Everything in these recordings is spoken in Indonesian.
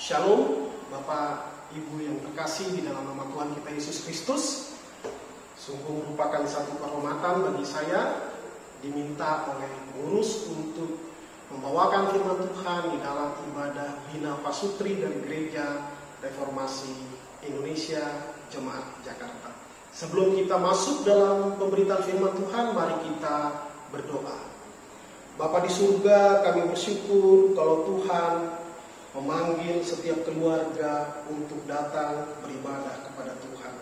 Shalom, Bapak Ibu yang terkasih di dalam nama Tuhan kita Yesus Kristus. Sungguh merupakan satu kehormatan bagi saya diminta oleh pengurus untuk membawakan firman Tuhan di dalam ibadah Bina Pasutri dari Gereja Reformasi Indonesia Jemaat Jakarta. Sebelum kita masuk dalam pemberitaan firman Tuhan, mari kita berdoa. Bapa di surga, kami bersyukur kalau Tuhan memanggil setiap keluarga untuk datang beribadah kepada Tuhan.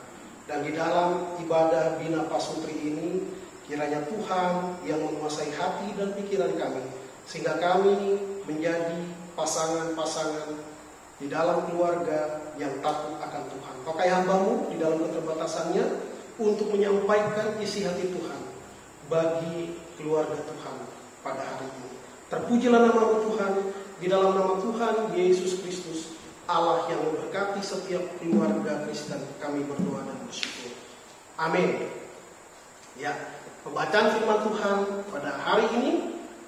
Dan di dalam ibadah Bina Pasutri ini, kiranya Tuhan yang menguasai hati dan pikiran kami, sehingga kami menjadi pasangan-pasangan di dalam keluarga yang takut akan Tuhan. Pakai hamba-Mu di dalam keterbatasannya untuk menyampaikan isi hati Tuhan bagi keluarga Tuhan pada hari ini. Terpujilah nama-Mu Tuhan. Di dalam nama Tuhan Yesus Kristus, Allah yang memberkati setiap keluarga Kristen, kami berdoa dan bersyukur. Amin. Ya, pembacaan firman Tuhan pada hari ini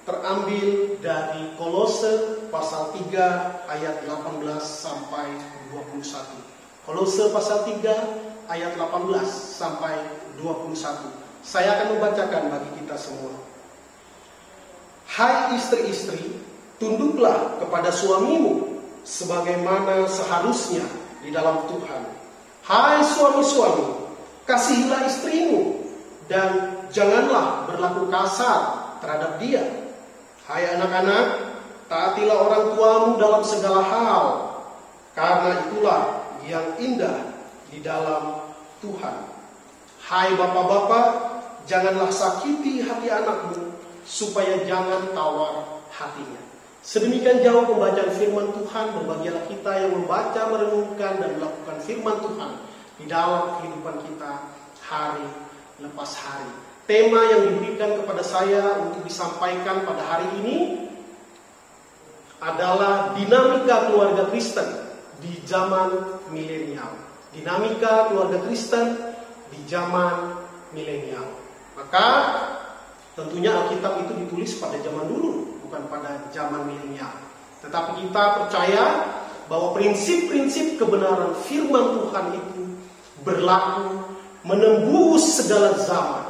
terambil dari Kolose pasal 3 ayat 18 sampai 21. Kolose pasal 3 ayat 18 sampai 21. Saya akan membacakan bagi kita semua. Hai istri-istri, tunduklah kepada suamimu sebagaimana seharusnya di dalam Tuhan. Hai suami-suami, kasihilah istrimu dan janganlah berlaku kasar terhadap dia. Hai anak-anak, taatilah orang tuamu dalam segala hal, karena itulah yang indah di dalam Tuhan. Hai bapak-bapak, janganlah sakiti hati anakmu, supaya jangan tawar hatinya. Sedemikian jauh pembacaan firman Tuhan. Berbahagialah kita yang membaca, merenungkan, dan melakukan firman Tuhan di dalam kehidupan kita hari lepas hari. Tema yang diberikan kepada saya untuk disampaikan pada hari ini adalah dinamika keluarga Kristen di zaman milenial. Dinamika keluarga Kristen di zaman milenial. Maka tentunya Alkitab itu ditulis pada zaman dulu, bukan pada zaman milenial. Tetapi kita percaya bahwa prinsip-prinsip kebenaran firman Tuhan itu berlaku menembus segala zaman.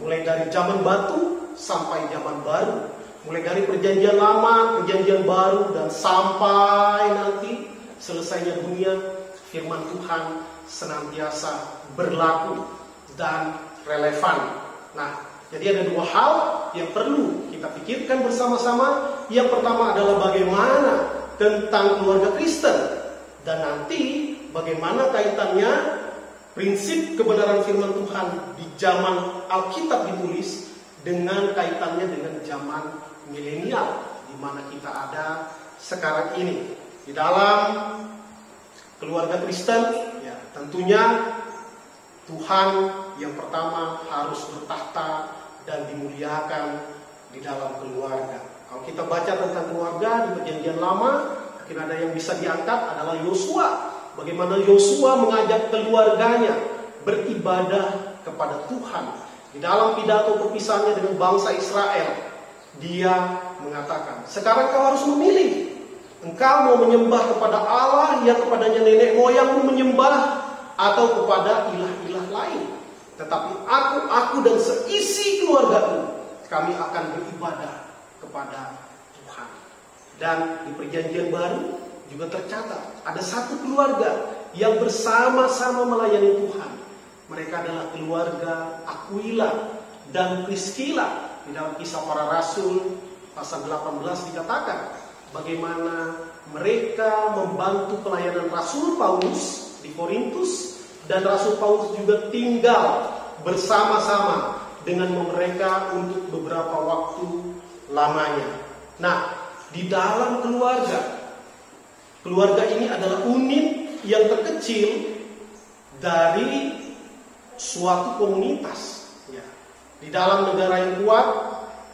Mulai dari zaman batu sampai zaman baru. Mulai dari perjanjian lama, perjanjian baru, dan sampai nanti selesainya dunia, firman Tuhan senantiasa berlaku dan relevan. Nah, jadi ada dua hal yang perlu kita pikirkan bersama-sama. Yang pertama adalah bagaimana tentang keluarga Kristen. Dan nanti bagaimana kaitannya prinsip kebenaran firman Tuhan di zaman Alkitab ditulis dengan kaitannya dengan zaman milenial di mana kita ada sekarang ini. Di dalam keluarga Kristen, ya tentunya Tuhan yang pertama harus bertahta dan dimuliakan di dalam keluarga. Kalau kita baca tentang keluarga di perjanjian lama, mungkin ada yang bisa diangkat adalah Yosua. Bagaimana Yosua mengajak keluarganya beribadah kepada Tuhan. Di dalam pidato perpisahannya dengan bangsa Israel, dia mengatakan, sekarang kau harus memilih. Engkau mau menyembah kepada Allah yang kepadanya nenek moyangmu menyembah, atau kepada ilah-ilah lain. Tetapi aku dan seisi keluargaku, kami akan beribadah kepada Tuhan. Dan di perjanjian baru juga tercatat ada satu keluarga yang bersama-sama melayani Tuhan. Mereka adalah keluarga Aquila dan Priscilla. Di dalam Kisah Para Rasul pasal 18 dikatakan bagaimana mereka membantu pelayanan Rasul Paulus di Korintus, dan Rasul Paulus juga tinggal bersama-sama dengan mereka untuk beberapa waktu lamanya. Nah, di dalam keluarga ini adalah unit yang terkecil dari suatu komunitas. Ya. Di dalam negara yang kuat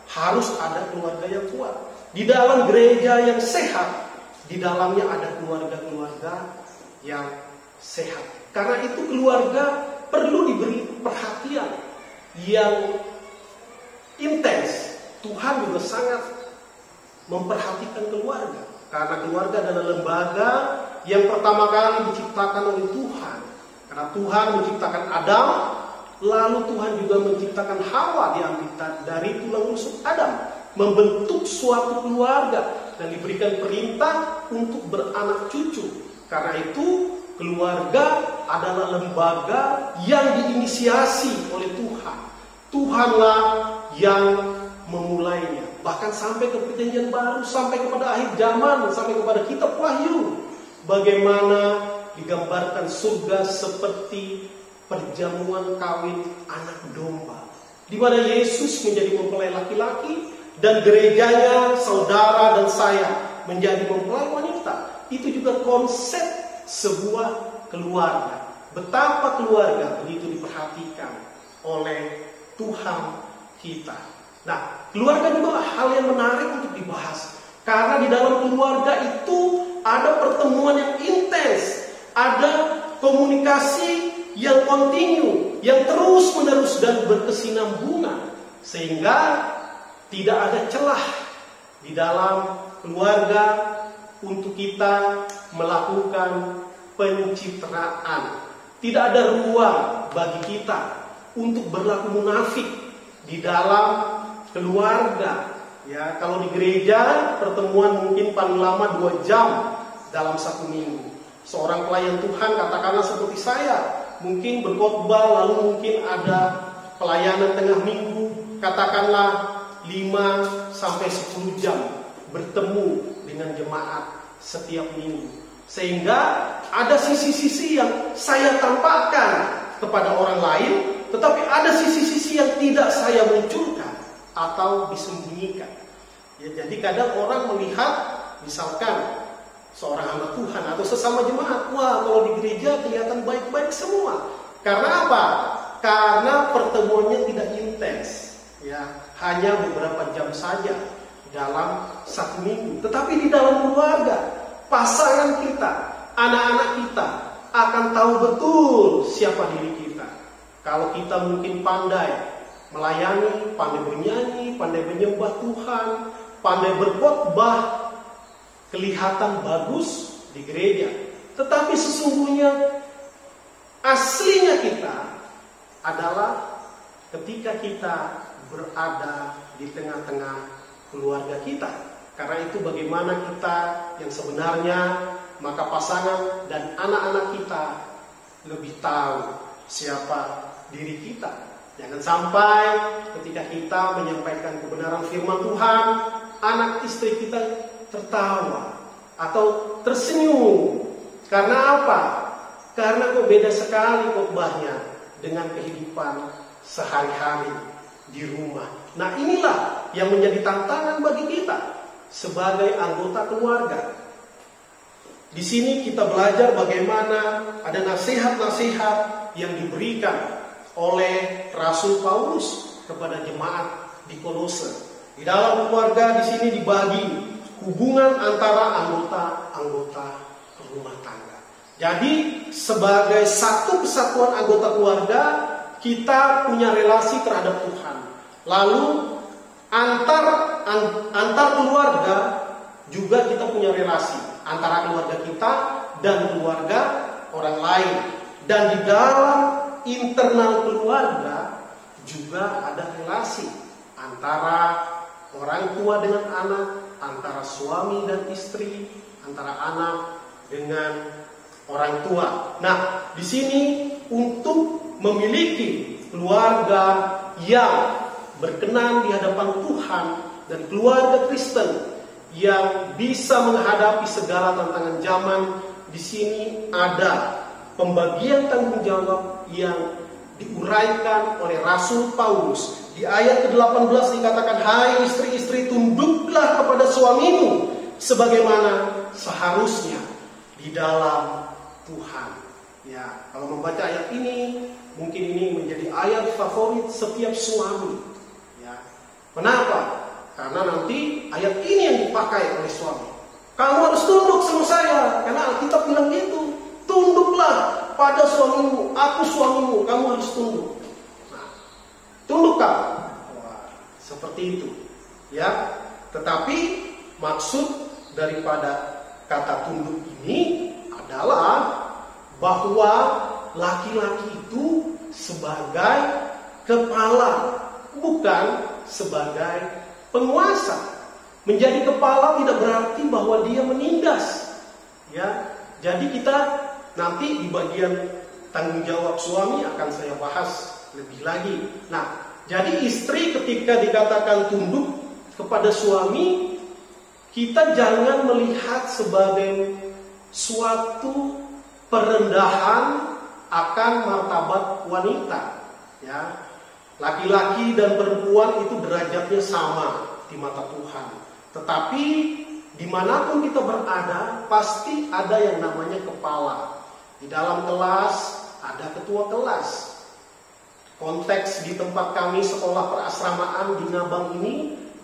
harus ada keluarga yang kuat. Di dalam gereja yang sehat, di dalamnya ada keluarga-keluarga yang sehat. Karena itu keluarga perlu diberi perhatian yang intens. Tuhan juga sangat memperhatikan keluarga. Karena keluarga adalah lembaga yang pertama kali diciptakan oleh Tuhan. Karena Tuhan menciptakan Adam, lalu Tuhan juga menciptakan Hawa dari tulang rusuk Adam, membentuk suatu keluarga dan diberikan perintah untuk beranak cucu. Karena itu keluarga adalah lembaga yang diinisiasi oleh Tuhan. Tuhanlah yang memulainya. Bahkan sampai ke perjanjian baru, sampai kepada akhir zaman, sampai kepada kitab Wahyu. Bagaimana digambarkan surga seperti perjamuan kawin anak domba, di mana Yesus menjadi mempelai laki-laki dan gerejanya, saudara dan saya, menjadi mempelai wanita. Itu juga konsep sebuah keluarga. Betapa keluarga begitu diperhatikan oleh Tuhan kita. Nah, keluarga juga hal yang menarik untuk dibahas. Karena di dalam keluarga itu ada pertemuan yang intens, ada komunikasi yang kontinu, yang terus-menerus dan berkesinambungan, sehingga tidak ada celah di dalam keluarga untuk kita melakukan pencitraan. Tidak ada ruang bagi kita untuk berlaku munafik di dalam keluarga. Ya, kalau di gereja pertemuan mungkin paling lama 2 jam dalam 1 minggu. Seorang pelayan Tuhan, katakanlah seperti saya, mungkin berkhotbah lalu mungkin ada pelayanan tengah minggu, katakanlah 5 sampai 10 jam bertemu dengan jemaat setiap minggu. Sehingga ada sisi-sisi yang saya tampakkan kepada orang lain, tetapi ada sisi-sisi yang tidak saya munculkan atau disembunyikan. Ya, jadi kadang orang melihat misalkan seorang hamba Tuhan atau sesama jemaat, wah kalau di gereja kelihatan baik-baik semua. Karena apa? Karena pertemuannya tidak intens, ya, hanya beberapa jam saja dalam 1 minggu. Tetapi di dalam keluarga, pasangan kita, anak-anak kita akan tahu betul siapa diri kita. Kalau kita mungkin pandai melayani, pandai bernyanyi, pandai menyembah Tuhan, pandai berkhotbah, kelihatan bagus di gereja. Tetapi sesungguhnya aslinya kita adalah ketika kita berada di tengah-tengah keluarga kita. Karena itu bagaimana kita yang sebenarnya, maka pasangan dan anak-anak kita lebih tahu siapa diri kita. Jangan sampai ketika kita menyampaikan kebenaran firman Tuhan, anak istri kita tertawa atau tersenyum. Karena apa? Karena kok beda sekali khotbahnya dengan kehidupan sehari-hari di rumah. Nah, inilah yang menjadi tantangan bagi kita sebagai anggota keluarga. Di sini kita belajar bagaimana ada nasihat-nasihat yang diberikan oleh Rasul Paulus kepada jemaat di Kolose. Di dalam keluarga di sini dibagi hubungan antara anggota-anggota rumah tangga. Jadi sebagai satu kesatuan anggota keluarga, kita punya relasi terhadap Tuhan. Lalu antar keluarga juga kita punya relasi antara keluarga kita dan keluarga orang lain. Dan di dalam internal keluarga juga ada relasi antara orang tua dengan anak, antara suami dan istri, antara anak dengan orang tua. Nah, di sini untuk memiliki keluarga yang berkenan di hadapan Tuhan dan keluarga Kristen yang bisa menghadapi segala tantangan zaman, di sini ada pembagian tanggung jawab yang diuraikan oleh Rasul Paulus. Di ayat ke-18 dikatakan, "Hai istri-istri, tunduklah kepada suamimu sebagaimana seharusnya di dalam Tuhan." Ya, kalau membaca ayat ini, mungkin ini menjadi ayat favorit setiap suami. Ya. Kenapa? Karena nanti ayat ini yang dipakai oleh suami. Kamu harus tunduk sama saya, karena Alkitab bilang gitu. Tunduklah pada suamimu, aku suamimu, kamu harus tunduk. Nah, tundukkah? Wah, seperti itu. Ya, tetapi maksud daripada kata tunduk ini adalah bahwa laki-laki itu sebagai kepala, bukan sebagai penguasa. Menjadi kepala tidak berarti bahwa dia menindas. Ya, jadi kita nanti di bagian tanggung jawab suami akan saya bahas lebih lagi. Nah, jadi istri ketika dikatakan tunduk kepada suami, kita jangan melihat sebagai suatu perendahan akan martabat wanita. Ya, laki-laki dan perempuan itu derajatnya sama di mata Tuhan. Tetapi dimanapun kita berada, pasti ada yang namanya kepala. Di dalam kelas ada ketua kelas. Konteks di tempat kami sekolah perasramaan di Ngabang ini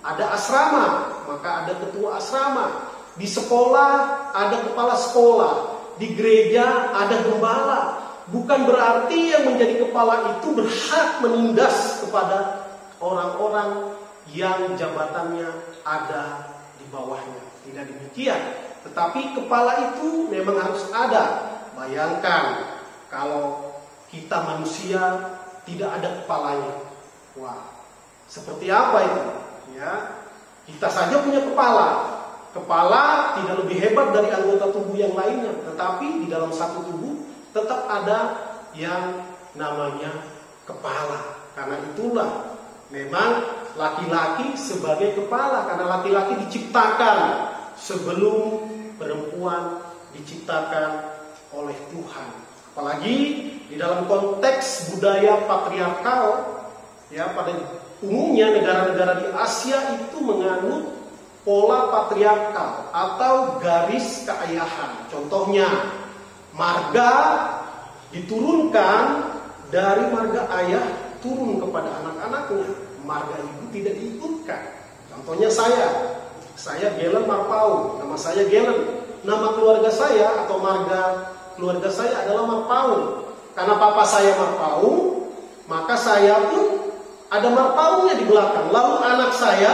ada asrama, maka ada ketua asrama. Di sekolah ada kepala sekolah, di gereja ada gembala. Bukan berarti yang menjadi kepala itu berhak menindas kepada orang-orang yang jabatannya ada di bawahnya. Tidak demikian. Tetapi kepala itu memang harus ada. Bayangkan kalau kita manusia tidak ada kepalanya. Wah, seperti apa itu? Ya, kita saja punya kepala. Kepala tidak lebih hebat dari anggota tubuh yang lainnya, tetapi di dalam satu tubuh tetap ada yang namanya kepala. Karena itulah memang laki-laki sebagai kepala, karena laki-laki diciptakan sebelum perempuan diciptakan oleh Tuhan. Apalagi di dalam konteks budaya patriarkal, ya, pada umumnya negara-negara di Asia itu menganut pola patriarkal atau garis keayahan. Contohnya, marga diturunkan dari marga ayah turun kepada anak-anaknya. Marga ibu tidak diikutkan. Contohnya saya Gelen Marpaung, nama saya Gelen. Nama keluarga saya atau marga keluarga saya adalah Marpaung. Karena papa saya Marpaung, maka saya pun ada Marpaungnya di belakang. Lalu anak saya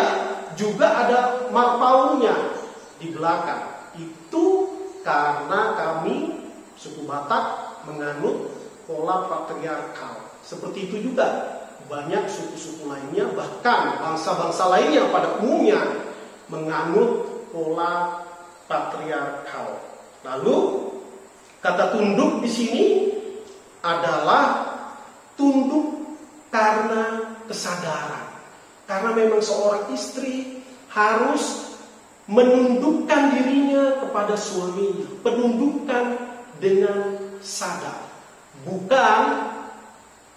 juga ada Marpaungnya di belakang. Itu karena kami suku Batak menganut pola patriarkal. Seperti itu juga banyak suku-suku lainnya, bahkan bangsa-bangsa lainnya pada umumnya menganut pola patriarkal. Lalu kata tunduk di sini adalah tunduk karena kesadaran. Karena memang seorang istri harus menundukkan dirinya kepada suaminya. Penundukan dengan sadar. Bukan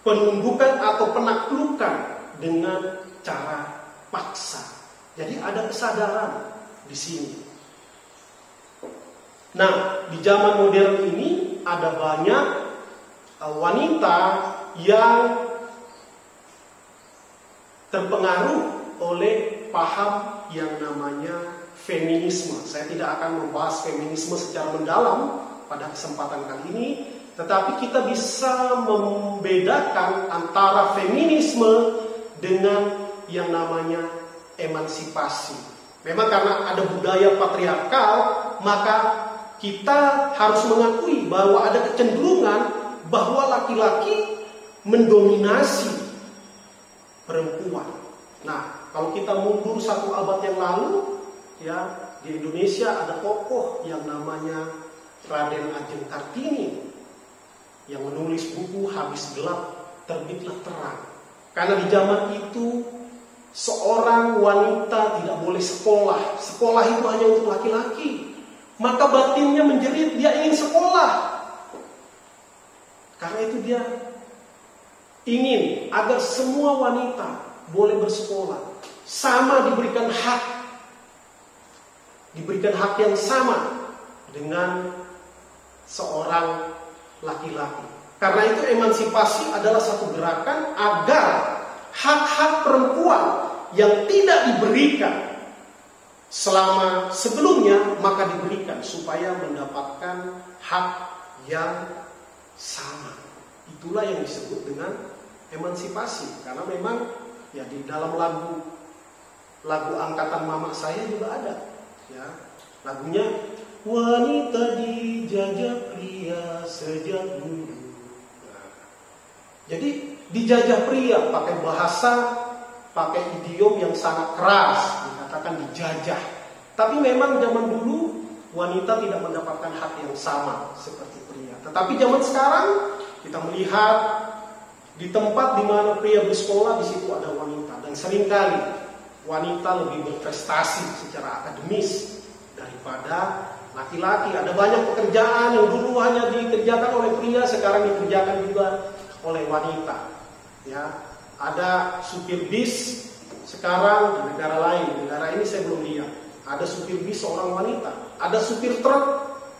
penundukan atau penaklukan dengan cara paksa. Jadi ada kesadaran di sini. Nah, di zaman modern ini ada banyak wanita yang terpengaruh oleh paham yang namanya feminisme. Saya tidak akan membahas feminisme secara mendalam pada kesempatan kali ini, tetapi kita bisa membedakan antara feminisme dengan yang namanya emansipasi. Memang karena ada budaya patriarkal, maka kita harus mengakui bahwa ada kecenderungan bahwa laki-laki mendominasi perempuan. Nah, kalau kita mundur satu abad yang lalu, ya, di Indonesia ada tokoh yang namanya Raden Ajeng Kartini yang menulis buku Habis Gelap Terbitlah Terang. Karena di zaman itu seorang wanita tidak boleh sekolah. Sekolah itu hanya untuk laki-laki. Maka batinnya menjerit, dia ingin sekolah. Karena itu dia ingin agar semua wanita boleh bersekolah. Sama diberikan hak. Diberikan hak yang sama dengan seorang laki-laki. Karena itu emansipasi adalah satu gerakan agar hak-hak perempuan yang tidak diberikan selama sebelumnya, maka diberikan supaya mendapatkan hak yang sama. Itulah yang disebut dengan emansipasi. Karena memang ya di dalam lagu angkatan mama saya juga ada. Ya. Lagunya, wanita dijajah pria sejak dulu. Nah, jadi dijajah pria pakai bahasa, pakai idiom yang sangat keras, dikatakan dijajah. Tapi memang zaman dulu wanita tidak mendapatkan hak yang sama seperti pria. Tetapi zaman sekarang kita melihat di tempat di mana pria bersekolah, di situ ada wanita, dan seringkali wanita lebih berprestasi secara akademis daripada laki-laki. Ada banyak pekerjaan yang dulu hanya dikerjakan oleh pria, sekarang dikerjakan juga oleh wanita. Ya, ada supir bis sekarang di negara lain. Di negara ini saya belum lihat. Ada supir bis seorang wanita. Ada supir truk.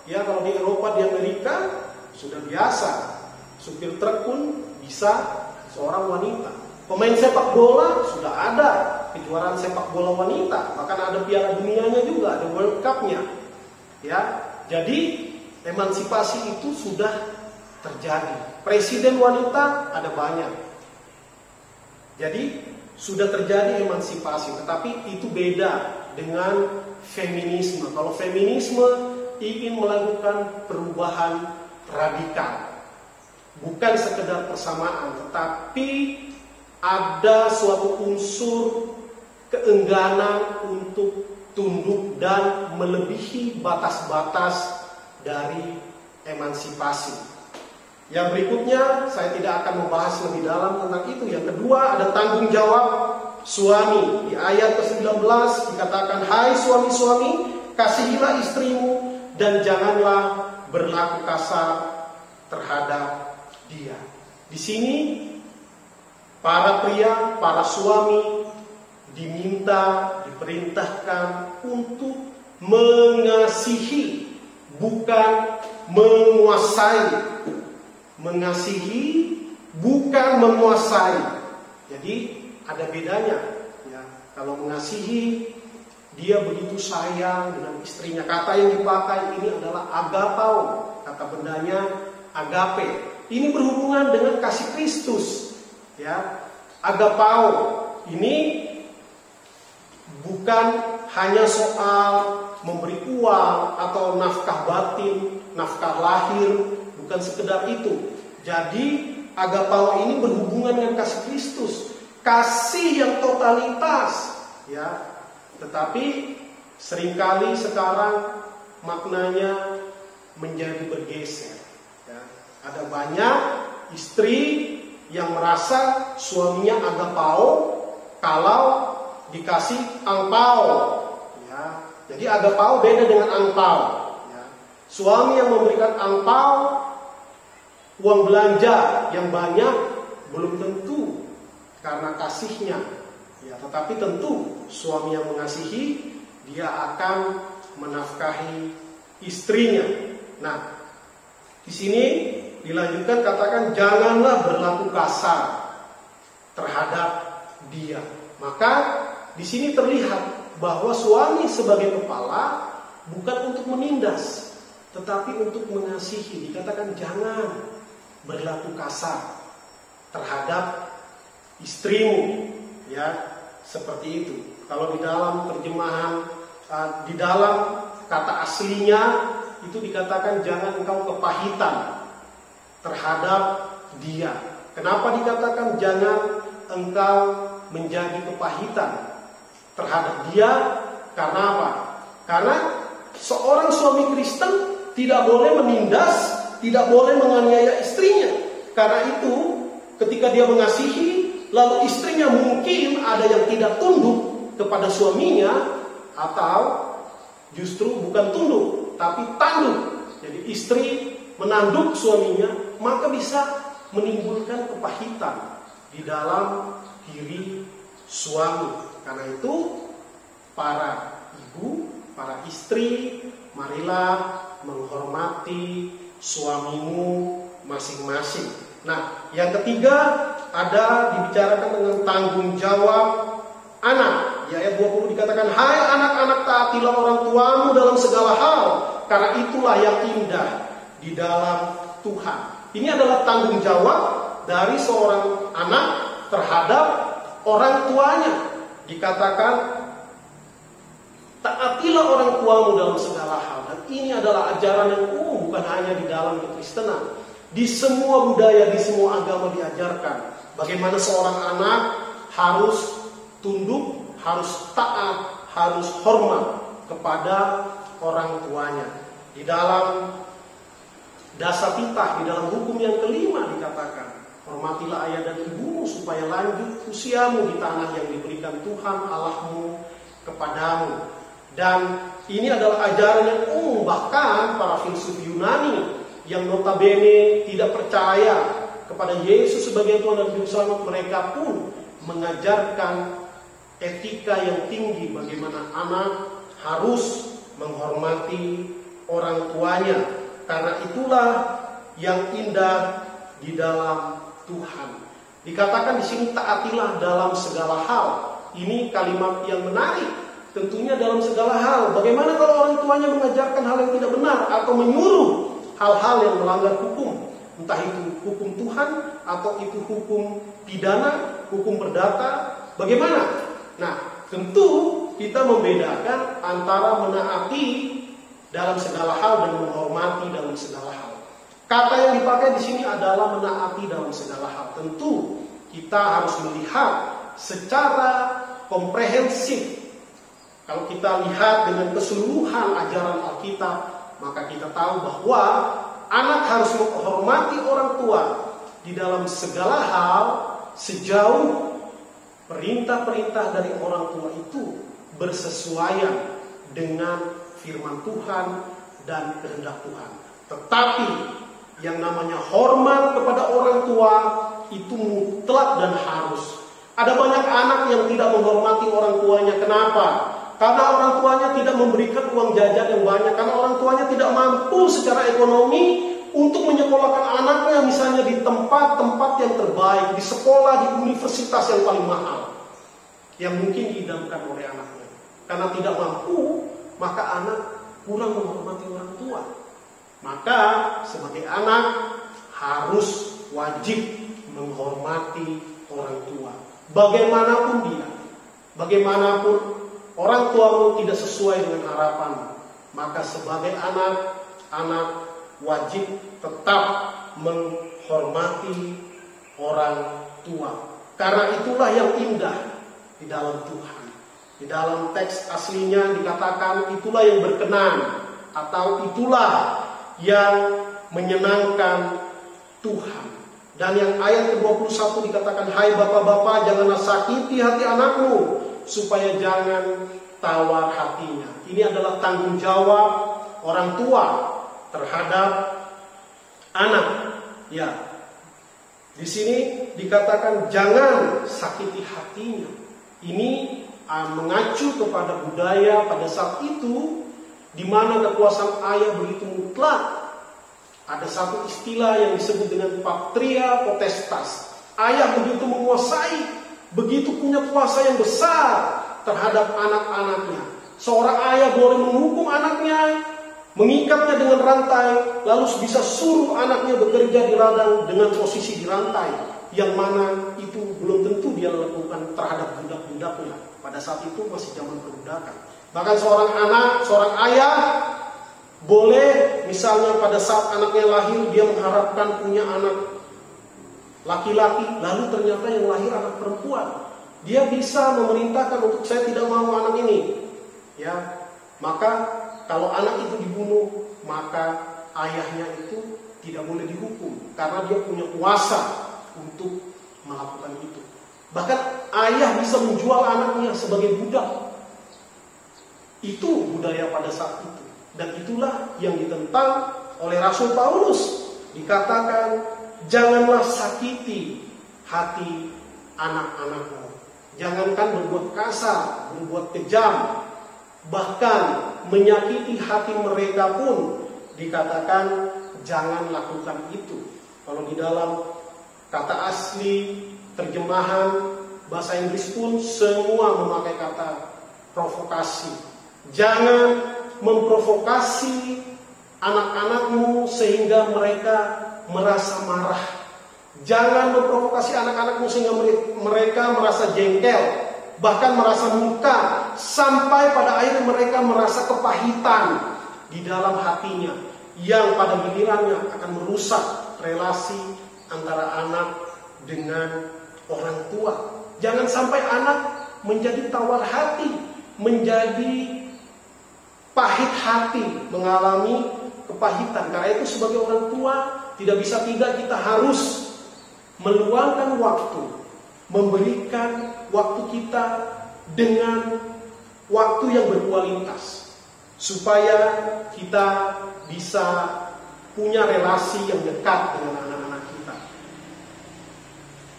Ya, kalau di Eropa, di Amerika sudah biasa. Supir truk pun bisa seorang wanita. Pemain sepak bola sudah ada kejuaraan sepak bola wanita, bahkan ada Piala Dunianya juga, ada World Cup-nya. Ya, jadi emansipasi itu sudah terjadi. Presiden wanita ada banyak. Jadi sudah terjadi emansipasi, tetapi itu beda dengan feminisme. Kalau feminisme ingin melakukan perubahan radikal, bukan sekedar persamaan, tetapi ada suatu unsur keengganan untuk tunduk dan melebihi batas-batas dari emansipasi. Yang berikutnya saya tidak akan membahas lebih dalam tentang itu. Yang kedua ada tanggung jawab suami. Di ayat ke-19 dikatakan, hai suami-suami, kasihilah istrimu dan janganlah berlaku kasar terhadap dia. Di sini para pria, para suami diminta, diperintahkan untuk mengasihi, bukan menguasai. Mengasihi, bukan menguasai. Jadi ada bedanya. Ya, kalau mengasihi, dia begitu sayang dengan istrinya. Kata yang dipakai ini adalah agapao. Kata bendanya agape. Ini berhubungan dengan kasih Kristus. Ya, agapao ini bukan hanya soal memberi uang atau nafkah batin, nafkah lahir, bukan sekedar itu. Jadi agapao ini berhubungan dengan kasih Kristus, kasih yang totalitas, ya. Tetapi seringkali sekarang maknanya menjadi bergeser. Ya. Ada banyak istri yang merasa suaminya agapao kalau dikasih angpao. Ya. Jadi agapao beda dengan angpao. Ya. Suami yang memberikan angpao, uang belanja yang banyak, belum tentu karena kasihnya. Ya, tetapi tentu suami yang mengasihi, dia akan menafkahi istrinya. Nah, di sini dilanjutkan katakan janganlah berlaku kasar terhadap dia. Maka di sini terlihat bahwa suami sebagai kepala bukan untuk menindas, tetapi untuk mengasihi. Dikatakan jangan berlaku kasar terhadap istrimu, ya, seperti itu. Kalau di dalam terjemahan, di dalam kata aslinya itu dikatakan jangan engkau kepahitan terhadap dia. Kenapa dikatakan jangan engkau menjadi kepahitan terhadap dia? Karena apa? Karena seorang suami Kristen tidak boleh menindas, tidak boleh menganiaya istrinya. Karena itu ketika dia mengasihi, lalu istrinya mungkin ada yang tidak tunduk kepada suaminya, atau justru bukan tunduk tapi tanduk. Jadi istri menanduk suaminya, maka bisa menimbulkan kepahitan di dalam diri suami. Karena itu para ibu, para istri, marilah menghormati suamimu masing-masing. Nah, yang ketiga ada dibicarakan dengan tanggung jawab anak. Di ayat 20 dikatakan, hai anak-anak, taatilah orang tuamu dalam segala hal, karena itulah yang indah di dalam Tuhan. Ini adalah tanggung jawab dari seorang anak terhadap orang tuanya. Dikatakan taatilah orang tuamu dalam segala hal. Dan ini adalah ajaran yang umum, bukan hanya di dalam kekristenan. Di semua budaya, di semua agama diajarkan bagaimana seorang anak harus tunduk, harus taat, harus hormat kepada orang tuanya. Di dalam dasar titah, di dalam hukum yang kelima dikatakan, hormatilah ayah dan ibumu supaya lanjut usiamu di tanah yang diberikan Tuhan Allahmu kepadamu. Dan ini adalah ajaran yang umum, bahkan para filsuf Yunani yang notabene tidak percaya kepada Yesus sebagai Tuhan dan Juru Selamat, mereka pun mengajarkan etika yang tinggi bagaimana anak harus menghormati orang tuanya, karena itulah yang indah di dalam Tuhan. Dikatakan di sini taatilah dalam segala hal. Ini kalimat yang menarik. Tentunya dalam segala hal. Bagaimana kalau orang tuanya mengajarkan hal yang tidak benar atau menyuruh hal-hal yang melanggar hukum? Entah itu hukum Tuhan atau itu hukum pidana, hukum perdata. Bagaimana? Nah, tentu kita membedakan antara menaati dalam segala hal dan menghormati dalam segala hal. Kata yang dipakai di sini adalah menaati dalam segala hal. Tentu kita harus melihat secara komprehensif. Kalau kita lihat dengan keseluruhan ajaran Alkitab, maka kita tahu bahwa anak harus menghormati orang tua di dalam segala hal sejauh perintah-perintah dari orang tua itu bersesuaian dengan firman Tuhan dan kehendak Tuhan. Tetapi yang namanya hormat kepada orang tua itu mutlak dan harus. Ada banyak anak yang tidak menghormati orang tuanya. Kenapa? Karena orang tuanya tidak memberikan uang jajan yang banyak. Karena orang tuanya tidak mampu secara ekonomi untuk menyekolahkan anaknya misalnya di tempat-tempat yang terbaik, di sekolah, di universitas yang paling mahal yang mungkin diidamkan oleh anaknya. Karena tidak mampu, maka anak kurang menghormati orang tua. Maka sebagai anak harus wajib menghormati orang tua. Bagaimanapun dia, bagaimanapun orang tuamu tidak sesuai dengan harapan, maka sebagai anak wajib tetap menghormati orang tua. Karena itulah yang indah di dalam Tuhan. Di dalam teks aslinya dikatakan itulah yang berkenan atau itulah yang menyenangkan Tuhan. Dan yang ayat ke-21 dikatakan, hai bapak-bapak, janganlah sakiti hati anakmu supaya jangan tawar hatinya. Ini adalah tanggung jawab orang tua terhadap anak. Ya, di sini dikatakan jangan sakiti hatinya. Ini mengacu kepada budaya pada saat itu, di mana kekuasaan ayah begitu mutlak. Ada satu istilah yang disebut dengan patria potestas. Ayah begitu menguasai, begitu punya kuasa yang besar terhadap anak-anaknya. Seorang ayah boleh menghukum anaknya, mengikatnya dengan rantai, lalu bisa suruh anaknya bekerja di ladang dengan posisi di rantai, yang mana itu belum tentu dia lakukan terhadap budak-budaknya. Pada saat itu masih zaman perbudakan. Bahkan seorang anak, seorang ayah boleh misalnya pada saat anaknya lahir dia mengharapkan punya anak laki-laki, lalu ternyata yang lahir anak perempuan. Dia bisa memerintahkan untuk saya tidak mau anak ini. Ya, maka kalau anak itu dibunuh, maka ayahnya itu tidak boleh dihukum karena dia punya kuasa untuk melakukan itu. Bahkan ayah bisa menjual anaknya sebagai budak. Itu budaya pada saat itu. Dan itulah yang ditentang oleh Rasul Paulus. Dikatakan, janganlah sakiti hati anak-anakmu. Jangankan berbuat kasar, berbuat kejam, bahkan menyakiti hati mereka pun dikatakan jangan lakukan itu. Kalau di dalam kata asli terjemahan bahasa Inggris pun semua memakai kata provokasi. Jangan memprovokasi anak-anakmu sehingga mereka merasa marah. Jangan memprovokasi anak-anakmu sehingga mereka merasa jengkel. bahkan merasa muka, sampai pada akhirnya mereka merasa kepahitan di dalam hatinya, yang pada gilirannya akan merusak relasi antara anak dengan orang tua. Jangan sampai anak menjadi tawar hati, menjadi pahit hati, mengalami kepahitan. Karena itu sebagai orang tua tidak bisa tidak kita harus meluangkan waktu, memberikan waktu kita dengan waktu yang berkualitas, supaya kita bisa punya relasi yang dekat dengan anak-anak kita,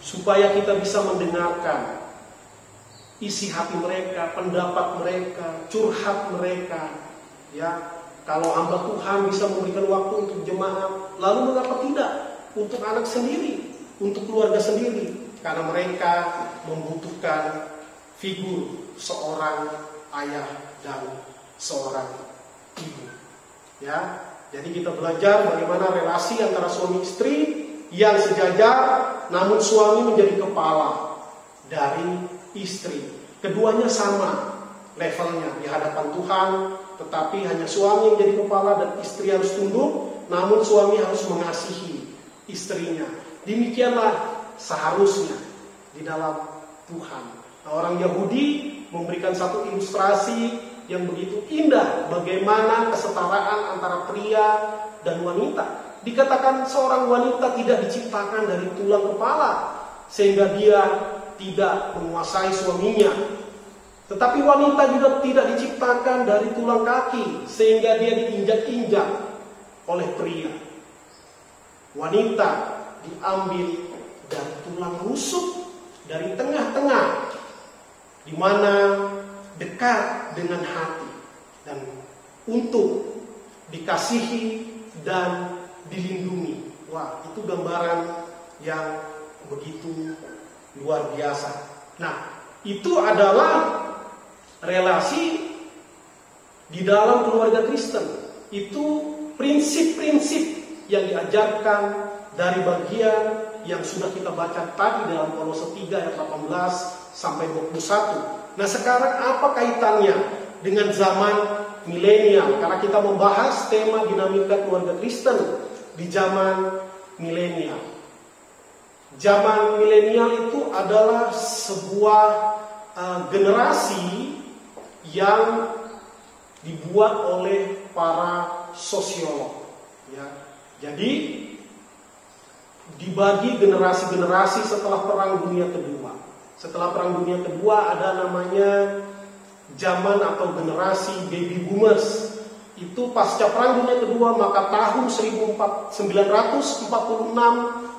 supaya kita bisa mendengarkan isi hati mereka, pendapat mereka, curhat mereka. Ya, kalau hamba Tuhan bisa memberikan waktu untuk jemaat, lalu mengapa tidak untuk anak sendiri, untuk keluarga sendiri? Karena mereka membutuhkan figur seorang ayah dan seorang ibu. Ya, jadi kita belajar bagaimana relasi antara suami istri yang sejajar, namun suami menjadi kepala dari istri. Keduanya sama levelnya di hadapan Tuhan, tetapi hanya suami yang jadi kepala dan istri harus tunduk, namun suami harus mengasihi istrinya. Demikianlah seharusnya di dalam Tuhan. Nah, orang Yahudi memberikan satu ilustrasi yang begitu indah bagaimana kesetaraan antara pria dan wanita. Dikatakan seorang wanita tidak diciptakan dari tulang kepala sehingga dia tidak menguasai suaminya. Tetapi wanita juga tidak diciptakan dari tulang kaki sehingga dia diinjak-injak oleh pria. Wanita diambil dari tulang rusuk, dari tengah-tengah, di mana dekat dengan hati, dan untuk dikasihi dan dilindungi. Wah, itu gambaran yang begitu luar biasa. Nah, itu adalah relasi di dalam keluarga Kristen. Itu prinsip-prinsip yang diajarkan dari bagian yang sudah kita baca tadi dalam Kolose 3 ayat 18 sampai 21. Nah, sekarang apa kaitannya dengan zaman milenial? Karena kita membahas tema dinamika keluarga Kristen di zaman milenial. Zaman milenial itu adalah sebuah generasi yang dibuat oleh para sosiolog. Ya. Jadi dibagi generasi-generasi setelah Perang Dunia Kedua. Setelah Perang Dunia Kedua ada namanya zaman atau generasi baby boomers. Itu pasca Perang Dunia Kedua, maka tahun 1946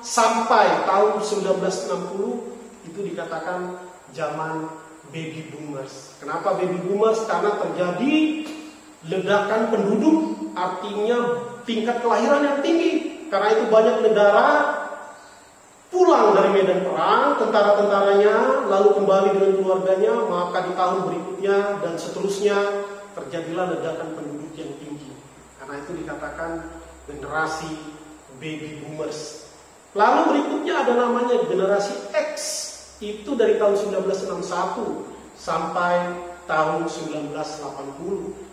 sampai tahun 1960 itu dikatakan zaman baby boomers. Kenapa baby boomers? Karena terjadi ledakan penduduk, artinya tingkat kelahiran yang tinggi. Karena itu banyak negara pulang dari medan perang, tentara-tentaranya lalu kembali dengan keluarganya, maka di tahun berikutnya dan seterusnya terjadilah ledakan penduduk yang tinggi. Karena itu dikatakan generasi baby boomers. Lalu berikutnya ada namanya generasi X. Itu dari tahun 1961 sampai tahun 1980.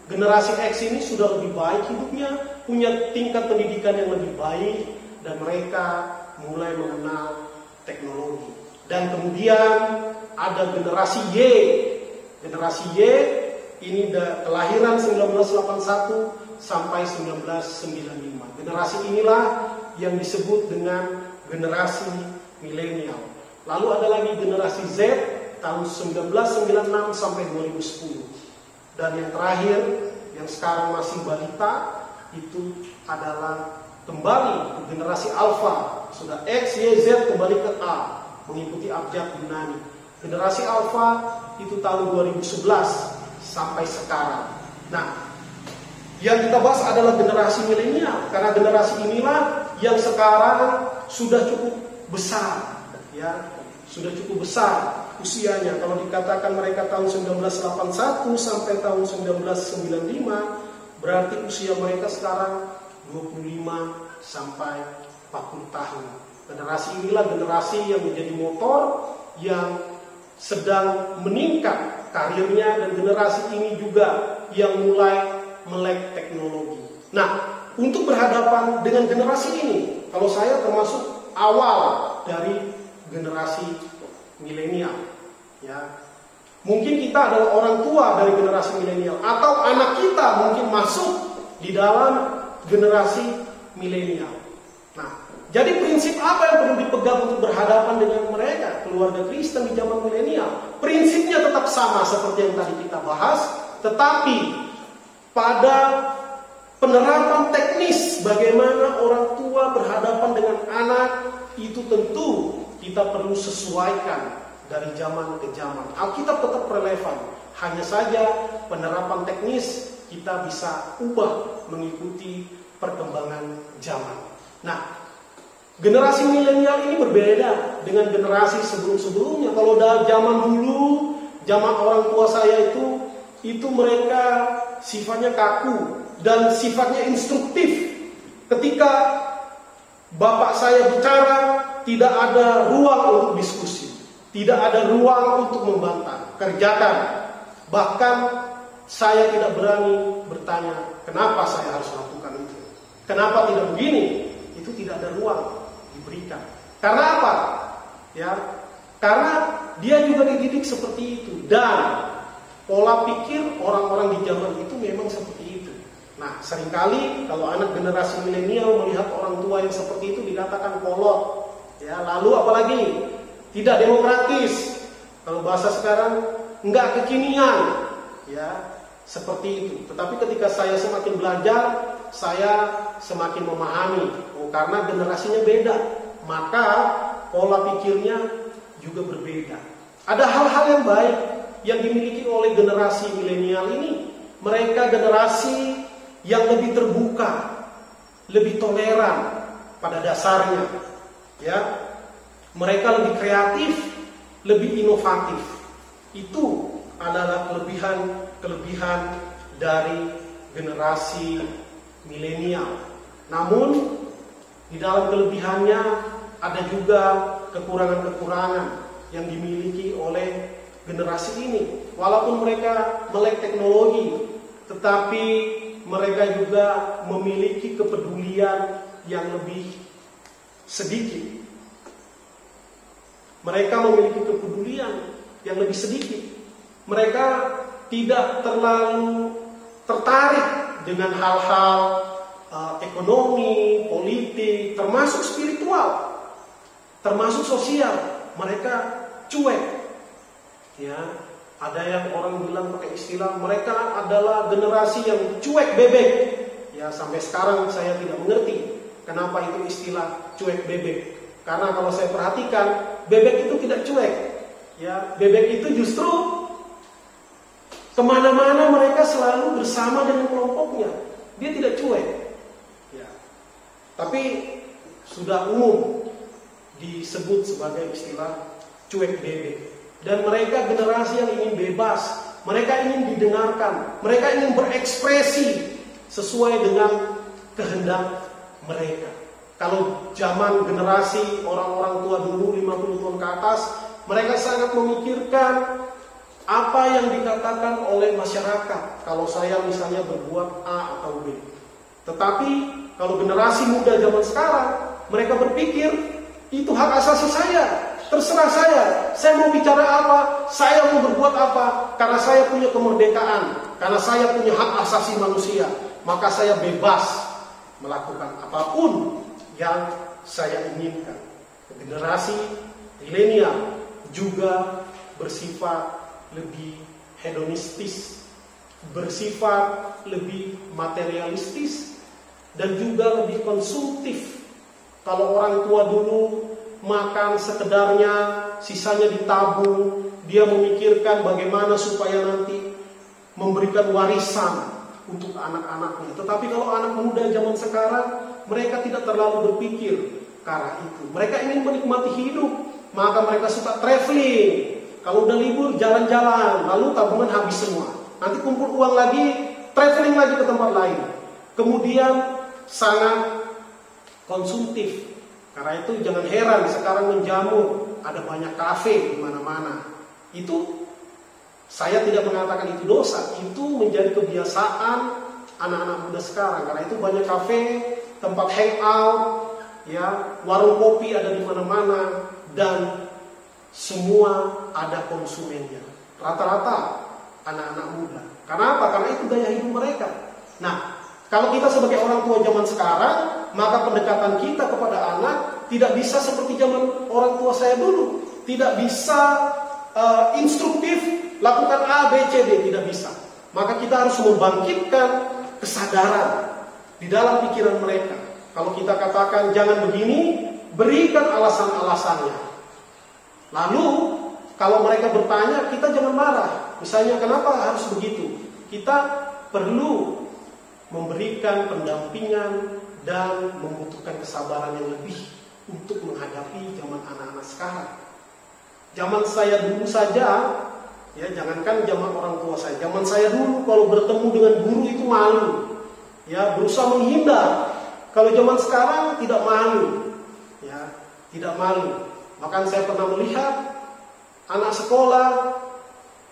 Generasi X ini sudah lebih baik hidupnya, punya tingkat pendidikan yang lebih baik, dan mereka mulai mengenal teknologi. Dan kemudian ada generasi Y. Generasi Y ini kelahiran 1981 sampai 1995. Generasi inilah yang disebut dengan generasi milenial. Lalu ada lagi generasi Z tahun 1996 sampai 2010. Dan yang terakhir, yang sekarang masih balita, itu adalah kembali ke generasi Alpha. Sudah X, Y, Z kembali ke A, mengikuti abjad Yunani. Generasi Alpha itu tahun 2011 sampai sekarang. Nah, yang kita bahas adalah generasi milenial, karena generasi inilah yang sekarang sudah cukup besar, ya, sudah cukup besar usianya. Kalau dikatakan mereka tahun 1981 sampai tahun 1995, berarti usia mereka sekarang 25 sampai 40 tahun. Generasi inilah generasi yang menjadi motor yang sedang meningkat karirnya, dan generasi ini juga yang mulai melek teknologi. Nah, untuk berhadapan dengan generasi ini, kalau saya termasuk awal dari generasi milenial, ya. Mungkin kita adalah orang tua dari generasi milenial, atau anak kita mungkin masuk di dalam generasi milenial. Nah, jadi prinsip apa yang perlu dipegang untuk berhadapan dengan mereka, keluarga Kristen di zaman milenial? Prinsipnya tetap sama seperti yang tadi kita bahas, tetapi pada penerapan teknis bagaimana orang tua berhadapan dengan anak, itu tentu kita perlu sesuaikan dari zaman ke zaman. Alkitab tetap relevan, hanya saja penerapan teknis kita bisa ubah mengikuti perkembangan zaman. Nah, generasi milenial ini berbeda dengan generasi sebelum-sebelumnya. Kalau dari zaman dulu, zaman orang tua saya itu mereka sifatnya kaku dan sifatnya instruktif. Ketika bapak saya bicara, tidak ada ruang untuk diskusi. Tidak ada ruang untuk membantah, kerjakan. Bahkan saya tidak berani bertanya, kenapa saya harus lakukan itu? Kenapa tidak begini? Itu tidak ada ruang diberikan. Karena apa? Ya, karena dia juga dididik seperti itu. Dan pola pikir orang-orang di zaman itu memang seperti itu. Nah, seringkali kalau anak generasi milenial melihat orang tua yang seperti itu dikatakan kolot. Ya, lalu apalagi? Tidak demokratis. Kalau bahasa sekarang, enggak kekinian. Ya, seperti itu. Tetapi ketika saya semakin belajar, saya semakin memahami. Oh, karena generasinya beda, maka pola pikirnya juga berbeda. Ada hal-hal yang baik yang dimiliki oleh generasi milenial ini. Mereka generasi yang lebih terbuka, lebih toleran pada dasarnya. Ya, mereka lebih kreatif, lebih inovatif. Itu adalah kelebihan dari generasi milenial. Namun di dalam kelebihannya ada juga kekurangan-kekurangan yang dimiliki oleh generasi ini. Walaupun mereka melek teknologi, tetapi mereka juga memiliki kepedulian yang lebih sedikit. Mereka memiliki kepedulian yang lebih sedikit. Mereka tidak terlalu tertarik dengan hal-hal ekonomi, politik, termasuk spiritual, termasuk sosial. Mereka cuek. Ya, ada yang orang bilang pakai istilah mereka adalah generasi yang cuek bebek. Ya, sampai sekarang saya tidak mengerti kenapa itu istilah cuek bebek. Karena kalau saya perhatikan, bebek itu tidak cuek. Ya, bebek itu justru kemana-mana mereka selalu bersama dengan kelompoknya. Dia tidak cuek. Ya. Tapi sudah umum disebut sebagai istilah cuek bebek. Dan mereka generasi yang ingin bebas. Mereka ingin didengarkan. Mereka ingin berekspresi sesuai dengan kehendak mereka. Kalau zaman generasi orang-orang tua dulu 50 tahun ke atas, mereka sangat memikirkan apa yang dikatakan oleh masyarakat kalau saya misalnya berbuat A atau B. Tetapi kalau generasi muda zaman sekarang, mereka berpikir itu hak asasi saya, terserah saya mau bicara apa, saya mau berbuat apa, karena saya punya kemerdekaan, karena saya punya hak asasi manusia, maka saya bebas melakukan apapun yang saya inginkan. Generasi milenial juga bersifat lebih hedonistis, bersifat lebih materialistis, dan juga lebih konsumtif. Kalau orang tua dulu makan sekedarnya, sisanya ditabung, dia memikirkan bagaimana supaya nanti memberikan warisan untuk anak-anaknya. Tetapi kalau anak muda zaman sekarang, mereka tidak terlalu berpikir ke arah itu. Mereka ingin menikmati hidup, maka mereka suka traveling. Kalau udah libur, jalan-jalan, lalu tabungan habis semua. Nanti kumpul uang lagi, traveling lagi ke tempat lain. Kemudian sangat konsumtif. Karena itu jangan heran sekarang menjamur, ada banyak kafe di mana-mana. itu saya tidak mengatakan itu dosa, itu menjadi kebiasaan anak-anak muda sekarang. Karena itu banyak kafe, tempat hangout, ya, warung kopi ada di mana-mana, dan semua ada konsumennya. Rata-rata anak-anak muda. Karena apa? Karena itu gaya hidup mereka. Nah, kalau kita sebagai orang tua zaman sekarang, maka pendekatan kita kepada anak tidak bisa seperti zaman orang tua saya dulu. Tidak bisa instruktif, lakukan A, B, C, D. Tidak bisa. Maka kita harus membangkitkan kesadaran di dalam pikiran mereka. Kalau kita katakan jangan begini, berikan alasan-alasannya. Lalu, kalau mereka bertanya, kita jangan marah. Misalnya, kenapa harus begitu? Kita perlu memberikan pendampingan dan membutuhkan kesabaran yang lebih untuk menghadapi zaman anak-anak sekarang. Zaman saya dulu saja, ya jangankan zaman orang tua saya, zaman saya dulu kalau bertemu dengan guru itu malu, ya berusaha menghindar. Kalau zaman sekarang tidak malu, ya tidak malu. Bahkan saya pernah melihat anak sekolah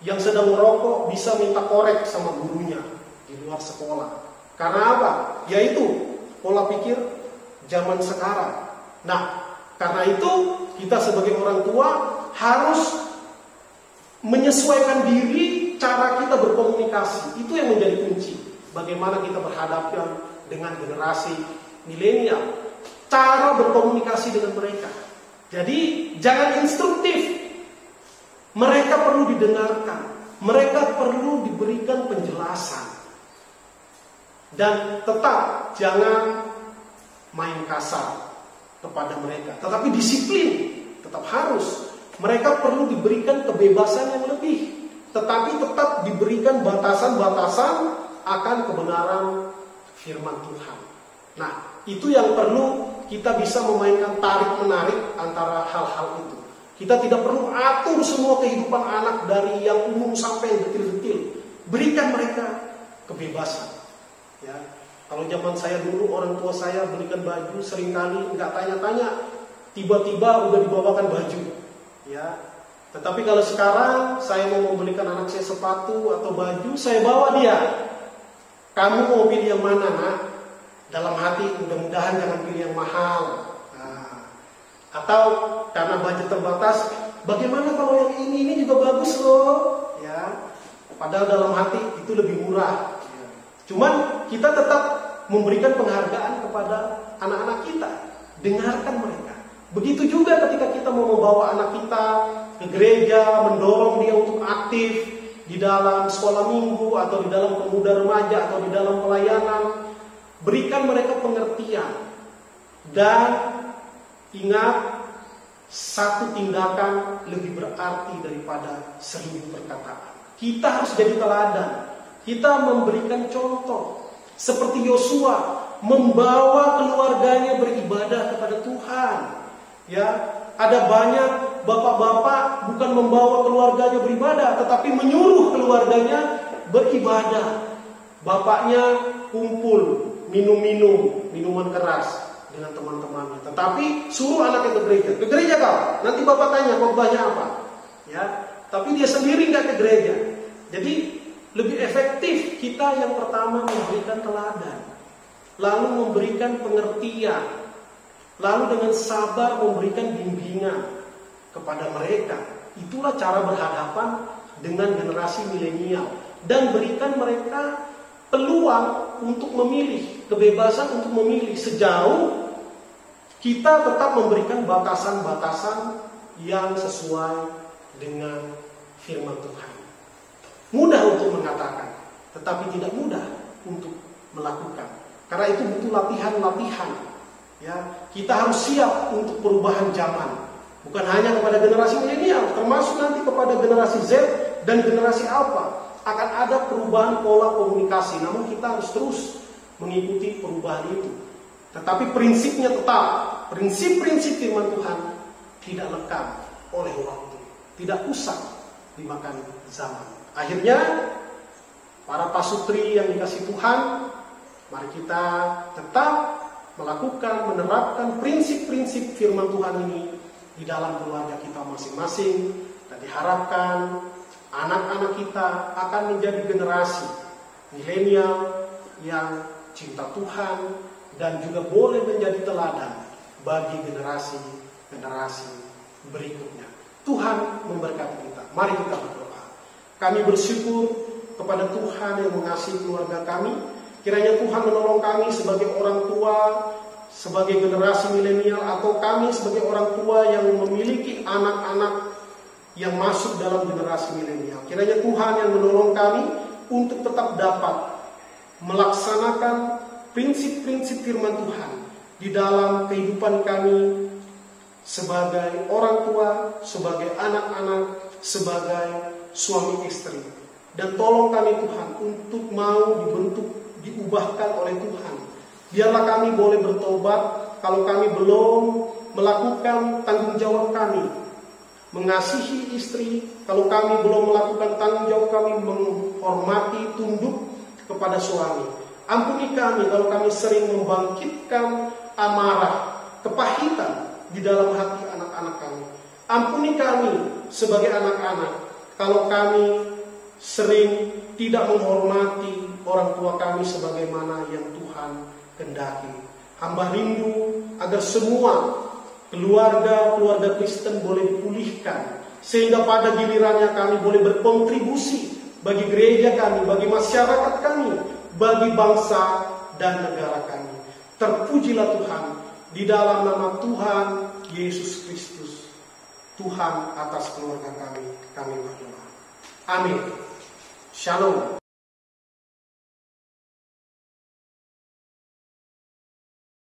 yang sedang merokok bisa minta korek sama gurunya di luar sekolah. Karena apa? Yaitu pola pikir zaman sekarang. Nah, karena itu kita sebagai orang tua harus menyesuaikan diri cara kita berkomunikasi. Itu yang menjadi kunci. Bagaimana kita berhadapan dengan generasi milenial. Cara berkomunikasi dengan mereka. Jadi jangan instruktif. Mereka perlu didengarkan. Mereka perlu diberikan penjelasan. Dan tetap jangan main kasar kepada mereka. Tetapi disiplin tetap harus. Mereka perlu diberikan kebebasan yang lebih. Tetapi tetap diberikan batasan-batasan akan kebenaran firman Tuhan. Nah, itu yang perlu kita bisa memainkan tarik-menarik antara hal-hal itu. Kita tidak perlu atur semua kehidupan anak dari yang umum sampai yang detil-detil. Berikan mereka kebebasan. Ya, kalau zaman saya dulu orang tua saya belikan baju seringkali nggak tanya-tanya, tiba-tiba udah dibawakan baju. Ya, tetapi kalau sekarang saya mau membelikan anak saya sepatu atau baju, saya bawa dia. Kamu mau pilih yang mana, nak? Dalam hati mudah-mudahan jangan pilih yang mahal. Nah, atau karena budget terbatas, bagaimana kalau yang ini juga bagus loh, ya. Padahal dalam hati itu lebih murah. Ya. Cuman kita tetap memberikan penghargaan kepada anak-anak kita, dengarkan mereka. Begitu juga ketika kita mau membawa anak kita ke gereja, mendorong dia untuk aktif di dalam sekolah minggu atau di dalam pemuda remaja atau di dalam pelayanan. Berikan mereka pengertian. Dan ingat, satu tindakan lebih berarti daripada 1000 perkataan. Kita harus jadi teladan. Kita memberikan contoh. Seperti Yosua membawa keluarganya beribadah kepada Tuhan. Ya, ada banyak bapak-bapak bukan membawa keluarganya beribadah, tetapi menyuruh keluarganya beribadah. Bapaknya kumpul, minum minuman keras dengan teman-temannya, tetapi suruh anaknya ke gereja. Ke gereja kau, nanti bapak tanya khotbahnya apa. Ya, tapi dia sendiri nggak ke gereja. Jadi lebih efektif kita yang pertama memberikan teladan, lalu memberikan pengertian, lalu dengan sabar memberikan bimbingan kepada mereka. Itulah cara berhadapan dengan generasi milenial. Dan berikan mereka peluang untuk memilih, kebebasan untuk memilih, sejauh kita tetap memberikan batasan-batasan yang sesuai dengan firman Tuhan. Mudah untuk mengatakan, tetapi tidak mudah untuk melakukan. Karena itu butuh latihan-latihan. Ya, kita harus siap untuk perubahan zaman. Bukan hanya kepada generasi milenial, termasuk nanti kepada generasi Z dan generasi Alpha. Akan ada perubahan pola komunikasi, namun kita harus terus mengikuti perubahan itu. Tetapi prinsipnya tetap, prinsip-prinsip firman Tuhan tidak lekang oleh waktu, tidak usang dimakan zaman. Akhirnya, para pasutri yang dikasih Tuhan, mari kita tetap melakukan, menerapkan prinsip-prinsip firman Tuhan ini di dalam keluarga kita masing-masing, dan diharapkan anak-anak kita akan menjadi generasi milenial yang cinta Tuhan dan juga boleh menjadi teladan bagi generasi-generasi berikutnya. Tuhan memberkati kita. Mari kita berdoa. Kami bersyukur kepada Tuhan yang mengasihi keluarga kami. Kiranya Tuhan menolong kami sebagai orang tua, sebagai generasi milenial, atau kami sebagai orang tua yang memiliki anak-anak yang masuk dalam generasi milenial. Kiranya Tuhan yang menolong kami untuk tetap dapat melaksanakan prinsip-prinsip firman Tuhan di dalam kehidupan kami sebagai orang tua, sebagai anak-anak, sebagai suami istri. Dan tolong kami Tuhan untuk mau diubahkan oleh Tuhan. Biarlah kami boleh bertobat kalau kami belum melakukan tanggung jawab kami mengasihi istri, kalau kami belum melakukan tanggung jawab kami menghormati, tunduk kepada suami. Ampuni kami kalau kami sering membangkitkan amarah, kepahitan di dalam hati anak-anak kami. Ampuni kami sebagai anak-anak kalau kami sering tidak menghormati orang tua kami sebagaimana yang Tuhan kehendaki. Hamba rindu agar semua keluarga Kristen boleh dipulihkan, sehingga pada gilirannya kami boleh berkontribusi bagi gereja kami, bagi masyarakat kami, bagi bangsa dan negara kami. Terpujilah Tuhan, di dalam nama Tuhan Yesus Kristus, Tuhan atas keluarga kami berdoa. Amin. Shalom.